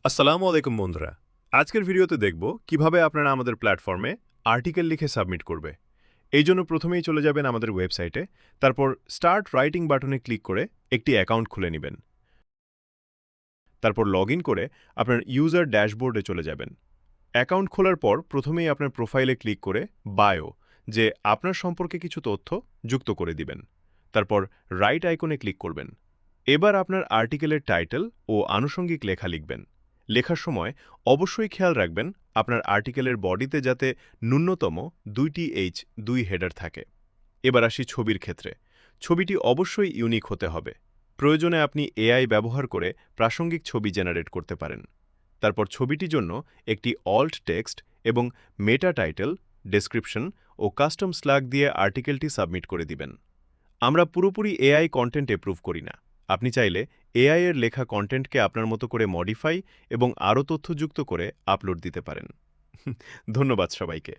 আসসালামু আলাইকুম বন্ধুরা। আজকের ভিডিওতে দেখব কিভাবে আপনারা আমাদের প্ল্যাটফর্মে আর্টিকেল লিখে সাবমিট করবে। এই জন্য প্রথমেই চলে যাবেন আমাদের ওয়েবসাইটে, তারপর স্টার্ট রাইটিং বাটনে ক্লিক করে একটি অ্যাকাউন্ট খুলে নেবেন। তারপর লগ ইন করে আপনার ইউজার ড্যাশবোর্ডে চলে যাবেন। অ্যাকাউন্ট খোলার পর প্রথমেই আপনার প্রোফাইলে ক্লিক করে বায়ো, যে আপনার সম্পর্কে কিছু তথ্য যুক্ত করে দিবেন। তারপর রাইট আইকনে ক্লিক করবেন। এবার আপনার আর্টিকেলের টাইটেল ও আনুষঙ্গিক লেখা লিখবেন। লেখার সময় অবশ্যই খেয়াল রাখবেন আপনার আর্টিকেলের বডিতে যাতে ন্যূনতম 2 হেডার থাকে। এবার আসি ছবির ক্ষেত্রে। ছবিটি অবশ্যই ইউনিক হতে হবে। প্রয়োজনে আপনি এআই ব্যবহার করে প্রাসঙ্গিক ছবি জেনারেট করতে পারেন। তারপর ছবিটির জন্য একটি অল্ট টেক্সট এবং মেটা টাইটেল, ডেসক্রিপশন ও কাস্টম স্ল্যাগ দিয়ে আর্টিকেলটি সাবমিট করে দিবেন। আমরা পুরোপুরি এআই কন্টেন্ট এপ্রুভ করি না। আপনি চাইলে এআই এর লেখা কন্টেন্টকে আপনার মতো করে মডিফাই এবং আরও তথ্য যুক্ত করে আপলোড দিতে পারেন। ধন্যবাদ সবাইকে।